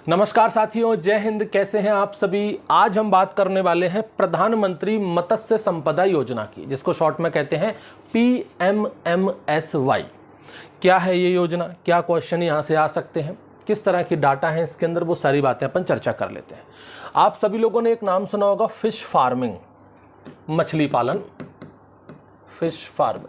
नमस्कार साथियों, जय हिंद। कैसे हैं आप सभी। आज हम बात करने वाले हैं प्रधानमंत्री मत्स्य संपदा योजना की, जिसको शॉर्ट में कहते हैं PMMSY। क्या है ये योजना, क्या क्वेश्चन यहाँ से आ सकते हैं, किस तरह की डाटा है इसके अंदर, वो सारी बातें अपन चर्चा कर लेते हैं। आप सभी लोगों ने एक नाम सुना होगा, फिश फार्मिंग, मछली पालन, फिश फार्मिंग।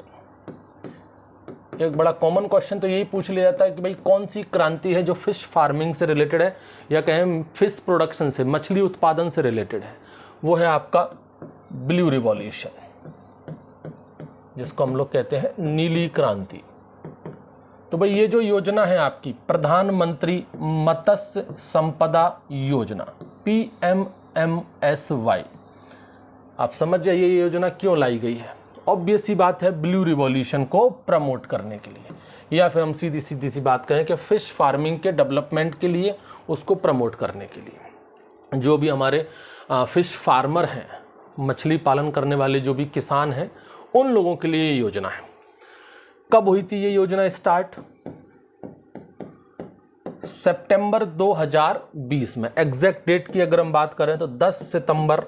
एक बड़ा कॉमन क्वेश्चन तो यही पूछ लिया जाता है कि भाई कौन सी क्रांति है जो फिश फार्मिंग से रिलेटेड है, या कहें फिश प्रोडक्शन से, मछली उत्पादन से रिलेटेड है। वो है आपका ब्लू रिवॉल्यूशन, जिसको हम लोग कहते हैं नीली क्रांति। तो भाई ये जो योजना है आपकी प्रधानमंत्री मत्स्य संपदा योजना PMMSY, आप समझ जाइए ये योजना क्यों लाई गई है। ऑब्वियस सी बात है, ब्लू रिवॉल्यूशन को प्रमोट करने के लिए, या फिर हम सीधी सी बात करें कि फिश फार्मिंग के डेवलपमेंट के लिए, उसको प्रमोट करने के लिए। जो भी हमारे फिश फार्मर हैं, मछली पालन करने वाले जो भी किसान हैं, उन लोगों के लिए ये योजना है। कब हुई थी ये योजना स्टार्ट? सितंबर 2020 में। एग्जैक्ट डेट की अगर हम बात करें तो 10 सितंबर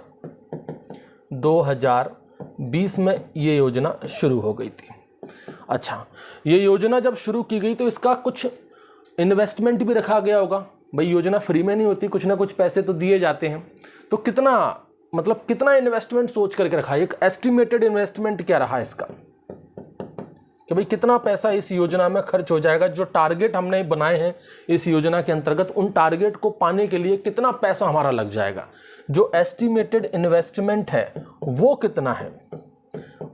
2020 में ये योजना शुरू हो गई थी। अच्छा, ये योजना जब शुरू की गई तो इसका कुछ इन्वेस्टमेंट भी रखा गया होगा। भाई योजना फ्री में नहीं होती, कुछ ना कुछ पैसे तो दिए जाते हैं। तो कितना इन्वेस्टमेंट सोच करके रखा है, एक एस्टिमेटेड इन्वेस्टमेंट क्या रहा इसका, कि भाई कितना पैसा इस योजना में खर्च हो जाएगा। जो टारगेट हमने बनाए हैं इस योजना के अंतर्गत, उन टारगेट को पाने के लिए कितना पैसा हमारा लग जाएगा। जो एस्टिमेटेड इन्वेस्टमेंट है वो कितना है?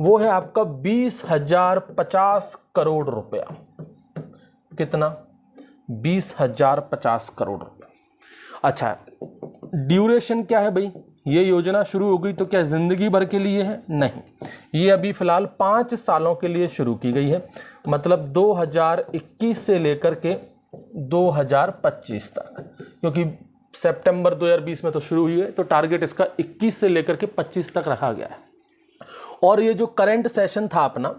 वो है आपका 20,050 करोड़ रुपया। कितना? 20,050 करोड़ रुपया। अच्छा, ड्यूरेशन क्या है भाई? ये योजना शुरू हो गई तो क्या जिंदगी भर के लिए है? नहीं, ये अभी फिलहाल 5 सालों के लिए शुरू की गई है। मतलब 2021 से लेकर के 2025 तक, क्योंकि सितंबर 2020 में तो शुरू हुई है, तो टारगेट इसका 21 से लेकर के 25 तक रखा गया है। और ये जो करंट सेशन था अपना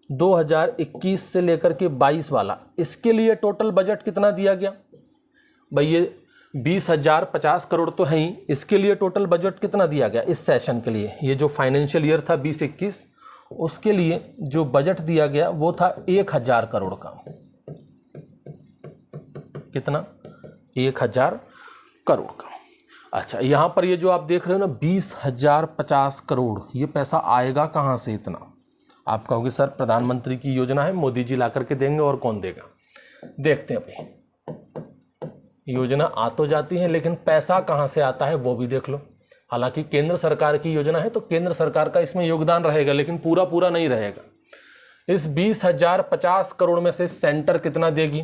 2021 से लेकर के 22 वाला, इसके लिए टोटल बजट कितना दिया गया भाई? ये 20,050 करोड़ तो है ही, इसके लिए टोटल बजट कितना दिया गया इस सेशन के लिए? ये जो फाइनेंशियल ईयर था 2021, उसके लिए जो बजट दिया गया वो था 1,000 करोड़ का। कितना? 1,000 करोड़ का। अच्छा, यहाँ पर ये जो आप देख रहे हो ना 20,050 करोड़, ये पैसा आएगा कहाँ से इतना? आप कहोगे सर प्रधानमंत्री की योजना है, मोदी जी ला करके देंगे, और कौन देगा? देखते हैं भाई। योजना आ तो जाती है, लेकिन पैसा कहाँ से आता है वो भी देख लो। हालांकि केंद्र सरकार की योजना है तो केंद्र सरकार का इसमें योगदान रहेगा, लेकिन पूरा नहीं रहेगा। इस 20,050 करोड़ में से सेंटर कितना देगी,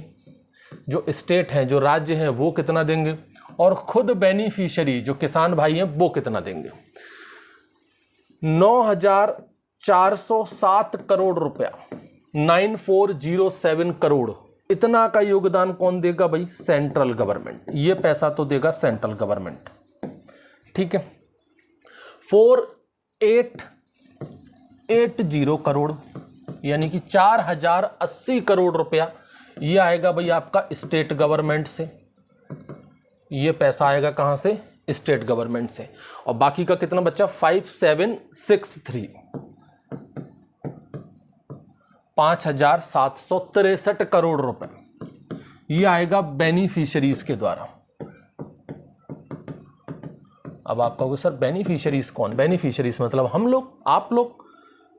जो स्टेट हैं, जो राज्य हैं, वो कितना देंगे, और खुद बेनिफिशियरी जो किसान भाई हैं वो कितना देंगे? 9,407 करोड़ रुपया, 9,407 करोड़, इतना का योगदान कौन देगा भाई? Central government. ये पैसा तो देगा सेंट्रल गवर्नमेंट, ठीक है। 4,880 करोड़, यानी कि 4,080 करोड़ रुपया, ये आएगा भाई आपका स्टेट गवर्नमेंट से। ये पैसा आएगा कहां से? स्टेट गवर्नमेंट से। और बाकी का कितना बच्चा? 5,763, 5,763 करोड़ रुपए, ये आएगा बेनिफिशियरीज के द्वारा। अब आप कहोगे सर बेनिफिशियरीज कौन? बेनिफिशियरीज मतलब हम लोग, आप लोग।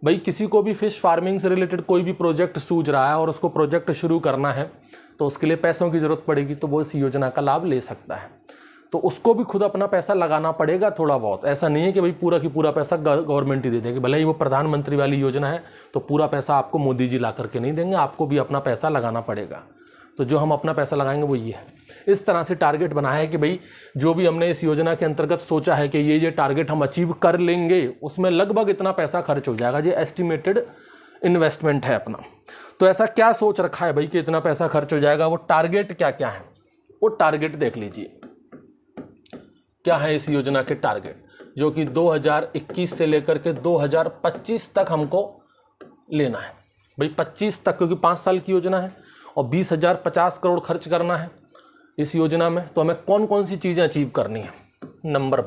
भाई किसी को भी फिश फार्मिंग से रिलेटेड कोई भी प्रोजेक्ट सूझ रहा है और उसको प्रोजेक्ट शुरू करना है, तो उसके लिए पैसों की जरूरत पड़ेगी, तो वो इस योजना का लाभ ले सकता है। तो उसको भी खुद अपना पैसा लगाना पड़ेगा थोड़ा बहुत। ऐसा नहीं है कि भाई पूरा की पूरा पैसा गवर्नमेंट ही दे देगी। भले ही वो प्रधानमंत्री वाली योजना है तो पूरा पैसा आपको मोदी जी ला करके नहीं देंगे, आपको भी अपना पैसा लगाना पड़ेगा। तो जो हम अपना पैसा लगाएंगे वो ये है। इस तरह से टारगेट बनाया है कि भाई जो भी हमने इस योजना के अंतर्गत सोचा है कि ये टारगेट हम अचीव कर लेंगे, उसमें लगभग इतना पैसा खर्च हो जाएगा। ये एस्टिमेटेड इन्वेस्टमेंट है अपना। तो ऐसा क्या सोच रखा है भाई कि इतना पैसा खर्च हो जाएगा? वो टारगेट क्या क्या है, वो टारगेट देख लीजिए। क्या है इस योजना के टारगेट, जो कि 2021 से लेकर के 2025 तक हमको लेना है। भाई 25 तक, क्योंकि 5 साल की योजना है और 20,050 करोड़ खर्च करना है। इस योजना में, तो हमें कौन कौन सी चीज़ें अचीव करनी है। नंबर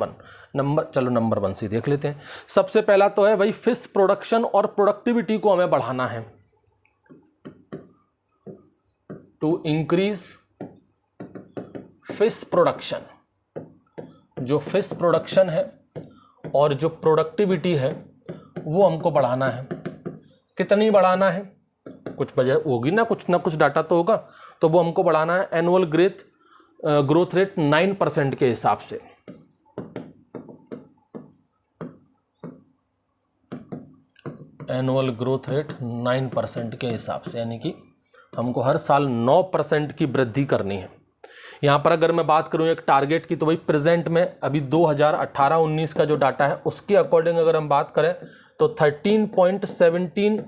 1 से देख लेते हैं। सबसे पहला तो है भाई फिश प्रोडक्शन और प्रोडक्टिविटी को हमें बढ़ाना है, टू इंक्रीज फिश प्रोडक्शन। जो फिश प्रोडक्शन है और जो प्रोडक्टिविटी है वो हमको बढ़ाना है। कितनी बढ़ाना है, कुछ वजह होगी ना कुछ डाटा तो होगा, तो वो हमको बढ़ाना है एनुअल ग्रोथ रेट 9% के हिसाब से। एनुअल ग्रोथ रेट 9% के हिसाब से, यानी कि हमको हर साल 9% की वृद्धि करनी है। यहाँ पर अगर मैं बात करूँ एक टारगेट की, तो भाई प्रेजेंट में अभी 2018-19 का जो डाटा है उसके अकॉर्डिंग अगर हम बात करें तो 13.17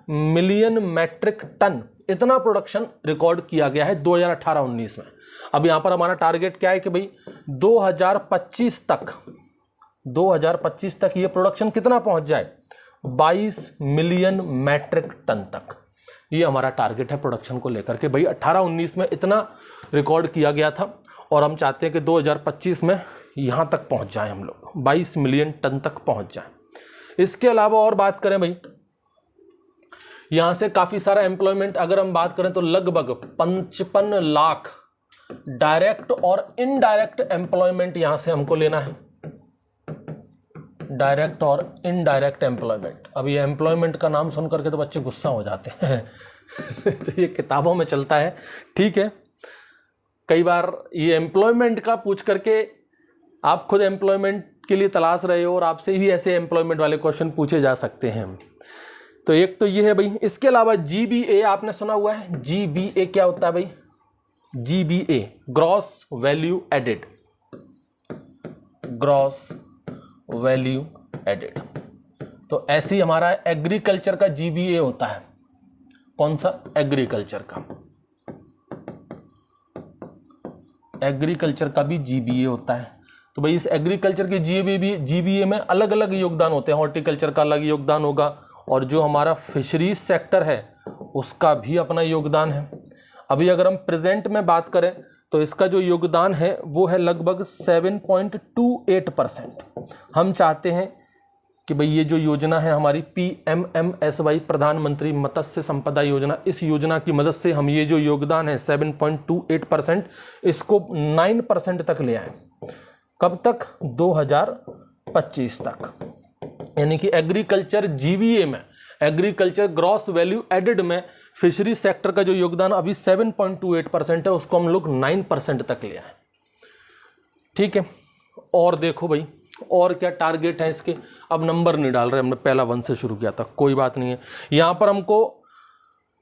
मिलियन मैट्रिक टन इतना प्रोडक्शन रिकॉर्ड किया गया है 2018-19 में। अब यहाँ पर हमारा टारगेट क्या है कि भाई 2025 तक ये प्रोडक्शन कितना पहुँच जाए, 22 मिलियन मैट्रिक टन तक। ये हमारा टारगेट है प्रोडक्शन को लेकर के। भाई 18-19 में इतना रिकॉर्ड किया गया था और हम चाहते हैं कि 2025 में यहाँ तक पहुँच जाए, हम लोग 22 मिलियन टन तक पहुँच जाए। इसके अलावा और बात करें भाई, यहाँ से काफ़ी सारा एम्प्लॉयमेंट अगर हम बात करें तो लगभग 55 लाख डायरेक्ट और इनडायरेक्ट एम्प्लॉयमेंट यहाँ से हमको लेना है। डायरेक्ट और इनडायरेक्ट एम्प्लॉयमेंट। अब ये एम्प्लॉयमेंट का नाम सुन करके तो बच्चे गुस्सा हो जाते हैं तो ये किताबों में चलता है, ठीक है। कई बार ये एम्प्लॉयमेंट का पूछ करके आप खुद एम्प्लॉयमेंट के लिए तलाश रहे हो और आपसे ही ऐसे एम्प्लॉयमेंट वाले क्वेश्चन पूछे जा सकते हैं। तो एक तो ये है भाई। इसके अलावा GBA आपने सुना हुआ है। GBA क्या होता है भाई, GBA gross value added, gross value added. तो ऐसे ही हमारा एग्रीकल्चर का GBA होता है। कौन सा, एग्रीकल्चर का, एग्रीकल्चर का भी GBA होता है। तो भाई इस एग्रीकल्चर के GBA में अलग अलग योगदान होते हैं। हॉर्टिकल्चर का अलग योगदान होगा और जो हमारा फिशरीज सेक्टर है उसका भी अपना योगदान है। अभी अगर हम प्रेजेंट में बात करें तो इसका जो योगदान है वो है लगभग 7.28%। हम चाहते हैं कि भाई ये जो योजना है हमारी PMMSY, प्रधानमंत्री मत्स्य संपदा योजना, इस योजना की मदद से हम ये जो योगदान है 7.28%, इसको 9% तक ले आए। कब तक, 2025 तक। यानी कि एग्रीकल्चर GBA में, एग्रीकल्चर ग्रॉस वैल्यू एडेड में फिशरी सेक्टर का जो योगदान अभी 7.28% है, उसको हम लोग 9% तक ले आए, ठीक है। और देखो भाई और क्या टारगेट है इसके। अब नंबर नहीं डाल रहे, हमने पहला 1 से शुरू किया था, कोई बात नहीं है। यहाँ पर हमको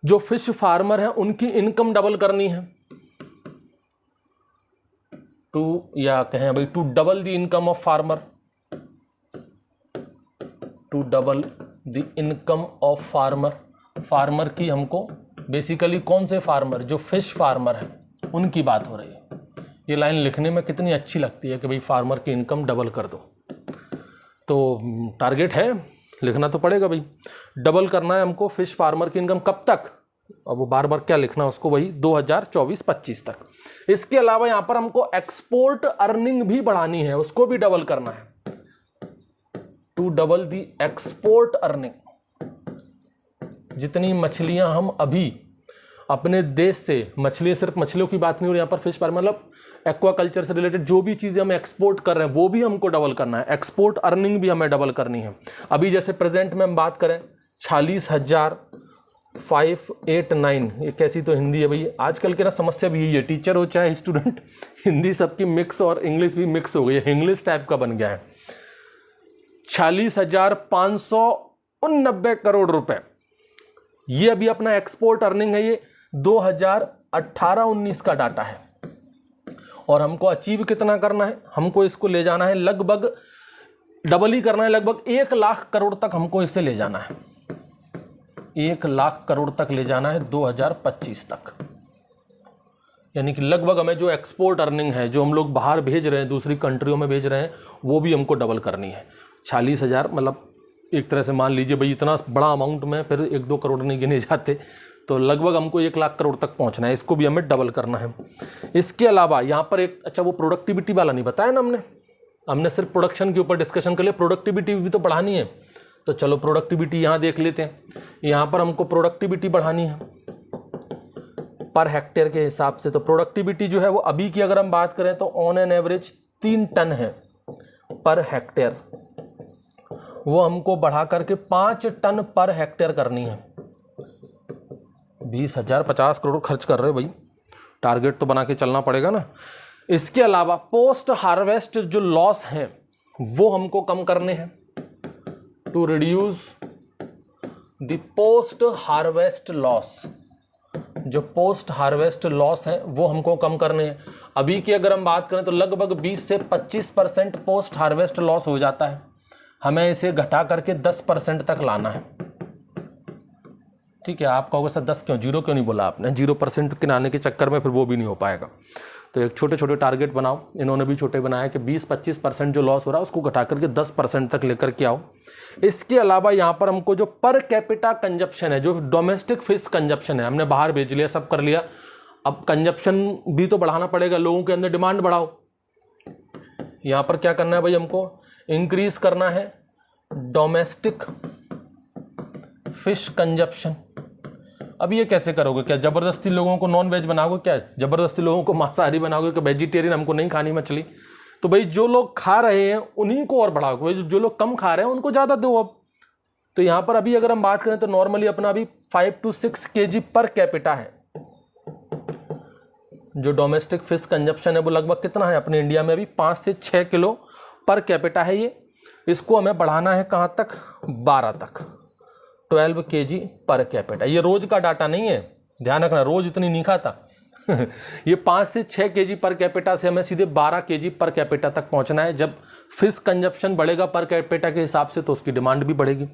जो फिश फार्मर हैं उनकी इनकम डबल करनी है, या कहें भाई to double the income of farmer, to double the income of farmer. Farmer की हमको बेसिकली कौन से फार्मर, जो फिश फार्मर है उनकी बात हो रही है। ये लाइन लिखने में कितनी अच्छी लगती है कि भाई फार्मर की इनकम डबल कर दो। तो टारगेट है, लिखना तो पड़ेगा भाई, डबल करना है हमको फिश फार्मर की इनकम। कब तक, अब वो बार बार क्या लिखना है उसको, वही 2024-25 तक। इसके अलावा यहाँ पर हमको एक्सपोर्ट अर्निंग भी बढ़ानी है, उसको भी डबल करना है, to double the export earning. जितनी मछलियां हम अभी अपने देश से, मछली सिर्फ मछलियों की बात नहीं हो रही यहाँ पर, फिश फार्म मतलब एक्वाकल्चर से रिलेटेड जो भी चीज़ें हम एक्सपोर्ट कर रहे हैं वो भी हमको डबल करना है। एक्सपोर्ट अर्निंग भी हमें डबल करनी है। अभी जैसे प्रेजेंट में हम बात करें 46,589, ये कैसी तो हिंदी है भाई, आजकल की ना समस्या भी यही है, टीचर हो चाहे स्टूडेंट, हिंदी सबकी मिक्स और इंग्लिश भी मिक्स हो गई है, इंग्लिश टाइप का बन गया है। 46,589 करोड़ रुपए, ये अभी अपना एक्सपोर्ट अर्निंग है। ये 2018-19 का डाटा है और हमको अचीव कितना करना है, हमको इसको ले जाना है लगभग डबल ही करना है, लगभग 1 लाख करोड़ तक हमको इसे ले जाना है। 1 लाख करोड़ तक ले जाना है 2025 तक। यानी कि लगभग हमें जो एक्सपोर्ट अर्निंग है, जो हम लोग बाहर भेज रहे हैं, दूसरी कंट्रियों में भेज रहे हैं, वो भी हमको डबल करनी है। 40,000 मतलब एक तरह से मान लीजिए भाई इतना बड़ा अमाउंट में फिर 1-2 करोड़ नहीं गिने जाते, तो लगभग हमको 1 लाख करोड़ तक पहुंचना है, इसको भी हमें डबल करना है। इसके अलावा यहाँ पर एक, अच्छा वो प्रोडक्टिविटी वाला नहीं बताया ना हमने सिर्फ प्रोडक्शन के ऊपर डिस्कशन कर लिया, प्रोडक्टिविटी भी तो बढ़ानी है। तो चलो प्रोडक्टिविटी यहाँ देख लेते हैं। यहाँ पर हमको प्रोडक्टिविटी बढ़ानी है पर हेक्टेयर के हिसाब से। तो प्रोडक्टिविटी जो है वो अभी की अगर हम बात करें तो ऑन एन एवरेज 3 टन है पर हेक्टेयर, वो हमको बढ़ा करके 5 टन पर हेक्टेयर करनी है। 20,000 50 करोड़ खर्च कर रहे हो भाई, टारगेट तो बना के चलना पड़ेगा ना। इसके अलावा पोस्ट हार्वेस्ट जो लॉस हैं वो हमको कम करने हैं, to reduce the post harvest loss. जो पोस्ट हार्वेस्ट लॉस है वो हमको कम करने हैं। अभी की अगर हम बात करें तो लगभग 20 से 25% पोस्ट हार्वेस्ट लॉस हो जाता है, हमें इसे घटा करके 10% तक लाना है। ठीक है, आप कहोगे सर 10 क्यों, 0 क्यों नहीं बोला आपने? 0% के लाने के चक्कर में फिर वो भी नहीं हो पाएगा। तो एक छोटे छोटे टारगेट बनाओ, इन्होंने भी छोटे बनाया कि 20-25% जो लॉस हो रहा है उसको घटा करके 10% तक लेकर के आओ। इसके अलावा यहाँ पर हमको जो पर कैपिटा कंजप्शन है, जो डोमेस्टिक फिश कंजप्शन है, हमने बाहर भेज लिया, सब कर लिया, अब कंजप्शन भी तो बढ़ाना पड़ेगा, लोगों के अंदर डिमांड बढ़ाओ। यहाँ पर क्या करना है भाई, हमको इंक्रीज करना है डोमेस्टिक फिश कंजप्शन। अब ये कैसे करोगे? क्या ज़बरदस्ती लोगों को नॉन वेज बनाओगे? क्या ज़बरदस्ती लोगों को मांसाहारी बनाओगे कि वेजिटेरियन हमको नहीं खानी मछली? तो भाई जो लोग खा रहे हैं उन्हीं को और बढ़ाओगे, जो लोग कम खा रहे हैं उनको ज़्यादा दो। अब तो यहाँ पर अभी अगर हम बात करें तो नॉर्मली अपना अभी 5 to 6 kg पर कैपिटा है। जो डोमेस्टिक फिश कंजप्शन है वो लगभग कितना है अपने इंडिया में? अभी 5 से 6 किलो पर कैपिटा है ये। इसको हमें बढ़ाना है कहाँ तक? 12 तक, 12 kg पर कैपिटा। ये रोज का डाटा नहीं है, ध्यान रखना, रोज इतनी नहीं खाता ये 5 से 6 kg पर कैपिटा से हमें सीधे 12 kg पर कैपिटा तक पहुंचना है। जब फिश कंजप्शन बढ़ेगा पर कैपिटा के हिसाब से तो उसकी डिमांड भी बढ़ेगी।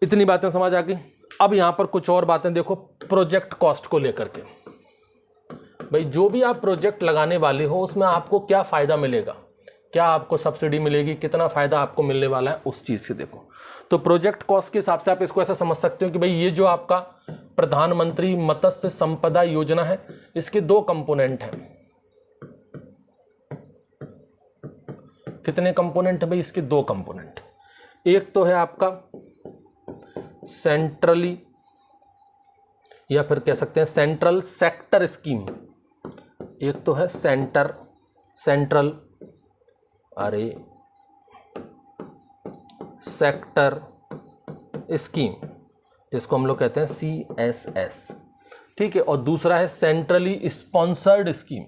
इतनी बातें समझ आ गई। अब यहाँ पर कुछ और बातें देखो प्रोजेक्ट कॉस्ट को लेकर के। भाई जो भी आप प्रोजेक्ट लगाने वाले हो उसमें आपको क्या फ़ायदा मिलेगा, क्या आपको सब्सिडी मिलेगी, कितना फ़ायदा आपको मिलने वाला है, उस चीज़ से देखो। तो प्रोजेक्ट कॉस्ट के हिसाब से आप इसको ऐसा समझ सकते हो कि भाई ये जो आपका प्रधानमंत्री मत्स्य संपदा योजना है, इसके 2 कंपोनेंट हैं। कितने कंपोनेंट है भाई? इसके 2 कंपोनेंट। एक तो है आपका सेंट्रली या फिर कह सकते हैं सेंट्रल सेक्टर स्कीम। एक तो है सेंट्रल सेक्टर स्कीम, जिसको हम लोग कहते हैं CSS, ठीक है। और दूसरा है centrally sponsored scheme.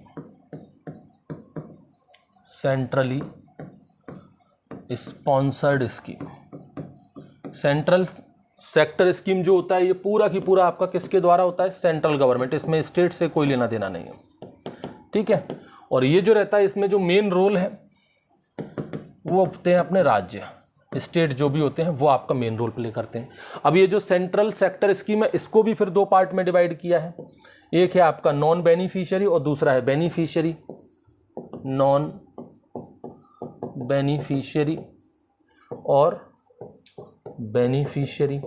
Centrally sponsored scheme, central sector scheme जो होता है ये पूरा की पूरा आपका किसके द्वारा होता है? Central government. इसमें स्टेट से कोई लेना देना नहीं है, ठीक है। और ये जो रहता है इसमें जो मेन रोल है वो होते हैं अपने राज्य, स्टेट जो भी होते हैं वो आपका मेन रोल प्ले करते हैं। अब ये जो सेंट्रल सेक्टर स्कीम है इसको भी फिर 2 पार्ट में डिवाइड किया है। एक है आपका नॉन बेनिफिशियरी और दूसरा है बेनिफिशियरी। नॉन बेनिफिशियरी और बेनिफिशियरी।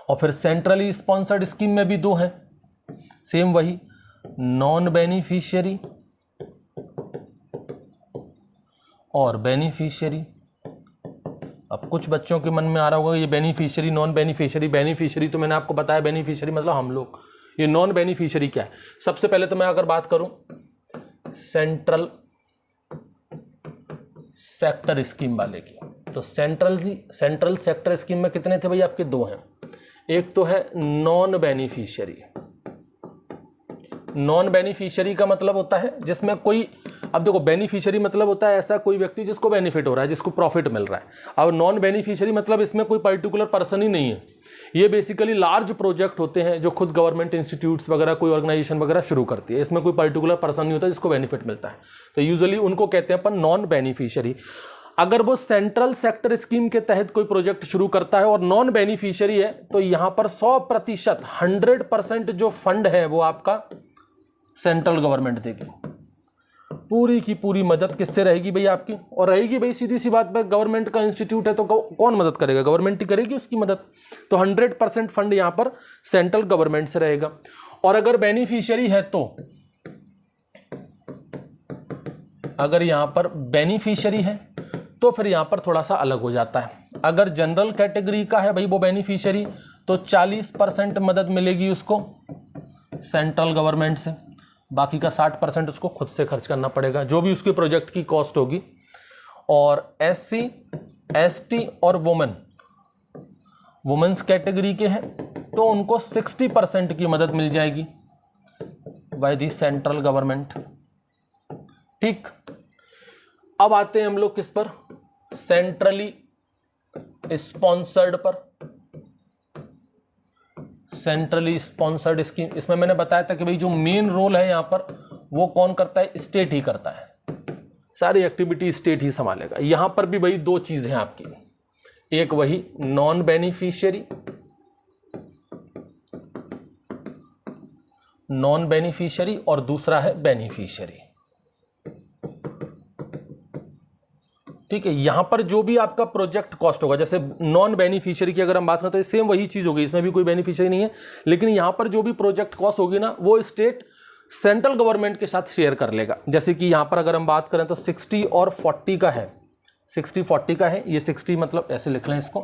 और फिर सेंट्रली स्पॉन्सर्ड स्कीम में भी 2 हैं, सेम वही, नॉन बेनिफिशियरी और बेनिफिशियरी। अब कुछ बच्चों के मन में आ रहा होगा ये बेनिफिशियरी नॉन बेनिफिशियरी, बेनिफिशियरी तो मैंने आपको बताया बेनिफिशियरी मतलब हम लोग, ये नॉन बेनिफिशियरी क्या है? सबसे पहले तो मैं अगर बात करूं सेंट्रल सेक्टर स्कीम वाले की, तो सेंट्रल सेक्टर स्कीम में कितने थे भाई? आपके 2 हैं। एक तो है नॉन बेनिफिशियरी। नॉन बेनिफिशियरी का मतलब होता है जिसमें कोई, अब देखो बेनिफिशियरी मतलब होता है ऐसा कोई व्यक्ति जिसको बेनिफिट हो रहा है, जिसको प्रॉफिट मिल रहा है। अब नॉन बेनिफिशियरी मतलब इसमें कोई पर्टिकुलर पर्सन ही नहीं है, ये बेसिकली लार्ज प्रोजेक्ट होते हैं जो खुद गवर्नमेंट इंस्टीट्यूट्स वगैरह कोई ऑर्गेनाइजेशन वगैरह शुरू करती है। इसमें कोई पर्टिकुलर पर्सन नहीं होता जिसको बेनिफिट मिलता है, तो यूजुअली उनको कहते हैं अपन नॉन बेनिफिशियरी। अगर वो सेंट्रल सेक्टर स्कीम के तहत कोई प्रोजेक्ट शुरू करता है और नॉन बेनिफिशियरी है तो यहाँ पर 100% 100% जो फंड है वो आपका सेंट्रल गवर्नमेंट देगी। पूरी की पूरी मदद किससे रहेगी भाई आपकी, और रहेगी भाई सीधी सी बात है, गवर्नमेंट का इंस्टीट्यूट है तो कौन मदद करेगा, गवर्नमेंट ही करेगी उसकी मदद। तो 100% फंड यहाँ पर सेंट्रल गवर्नमेंट से रहेगा। और अगर बेनिफिशियरी है तो, अगर यहाँ पर बेनिफिशियरी है तो फिर यहाँ पर थोड़ा सा अलग हो जाता है। अगर जनरल कैटेगरी का है भाई वो बेनिफिशियरी, तो 40% मदद मिलेगी उसको सेंट्रल गवर्नमेंट से, बाकी का 60% उसको खुद से खर्च करना पड़ेगा, जो भी उसके प्रोजेक्ट की कॉस्ट होगी। और SC, ST और वुमेन्स कैटेगरी के हैं तो उनको 60% की मदद मिल जाएगी बाय दी सेंट्रल गवर्नमेंट। ठीक, अब आते हैं हम लोग किस पर, सेंट्रली स्पॉन्सर्ड पर। सेंट्रली स्पॉन्सर्ड स्कीम, इसमें मैंने बताया था कि भाई जो मेन रोल है यहाँ पर वो कौन करता है, स्टेट ही करता है, सारी एक्टिविटी स्टेट ही संभालेगा। यहाँ पर भी भाई दो चीज़ हैं आपकी, एक वही नॉन बेनिफिशियरी और दूसरा है बेनिफिशियरी। ठीक है, यहां पर जो भी आपका प्रोजेक्ट कॉस्ट होगा, जैसे नॉन बेनिफिशियरी की अगर हम बात करें तो सेम वही चीज होगी, इसमें भी कोई बेनिफिशियरी नहीं है, लेकिन यहां पर जो भी प्रोजेक्ट कॉस्ट होगी ना वो स्टेट सेंट्रल गवर्नमेंट के साथ शेयर कर लेगा। जैसे कि यहां पर अगर हम बात करें तो 60 और 40 का है, 60-40 का है, ये 60 मतलब ऐसे लिख लें इसको,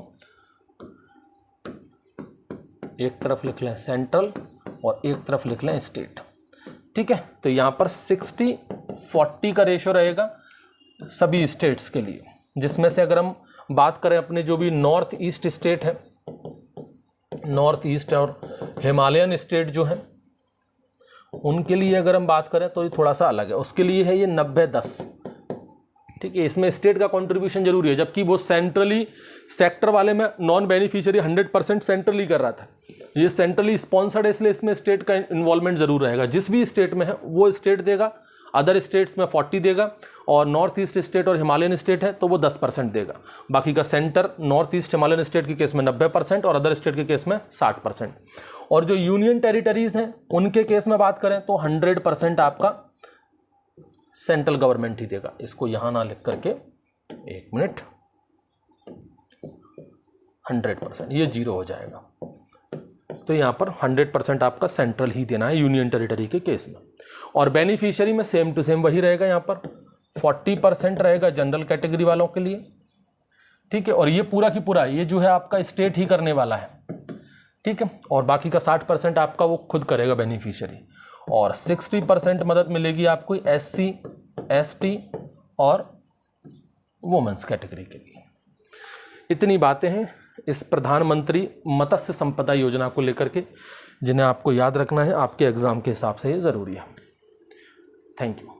एक तरफ लिख लें सेंट्रल और एक तरफ लिख लें स्टेट। ठीक है, तो यहां पर 60-40 का रेशो रहेगा सभी स्टेट्स के लिए, जिसमें से अगर हम बात करें अपने जो भी नॉर्थ ईस्ट स्टेट है, नॉर्थ ईस्ट और हिमालयन स्टेट जो है उनके लिए अगर हम बात करें तो ये थोड़ा सा अलग है, उसके लिए है ये 90-10। ठीक है, इसमें स्टेट का कंट्रीब्यूशन जरूरी है, जबकि वो सेंट्रली सेक्टर वाले में नॉन बेनिफिशियरी 100% सेंट्रली कर रहा था, ये सेंट्रली स्पॉन्सर्ड है इसलिए इसमें स्टेट का इन्वॉल्वमेंट जरूर रहेगा। जिस भी स्टेट में है वो स्टेट देगा, अदर स्टेट्स में 40 देगा, और नॉर्थ ईस्ट स्टेट और हिमालयन स्टेट है तो वो 10% देगा, बाकी का centre north east Himalayan state के केस में 90% और अदर स्टेट के केस में 60%। और जो यूनियन टेरिटरीज हैं उनके केस में बात करें तो 100% आपका सेंट्रल गवर्नमेंट ही देगा। इसको यहां ना लिख करके, एक मिनट, 100%, ये 0 हो जाएगा, तो यहाँ पर 100% आपका सेंट्रल ही देना है यूनियन टेरिटरी के केस में। और बेनिफिशियरी में सेम टू सेम वही रहेगा, यहाँ पर 40% रहेगा जनरल कैटेगरी वालों के लिए। ठीक है, और ये पूरा की पूरा ये जो है आपका स्टेट ही करने वाला है। ठीक है, और बाकी का 60% आपका वो खुद करेगा बेनिफिशियरी, और 60% मदद मिलेगी आपको SC, ST और वुमेन्स कैटेगरी के लिए। इतनी बातें हैं इस प्रधानमंत्री मत्स्य संपदा योजना को लेकर के, जिन्हें आपको याद रखना है, आपके एग्जाम के हिसाब से ये ज़रूरी है। Thank you.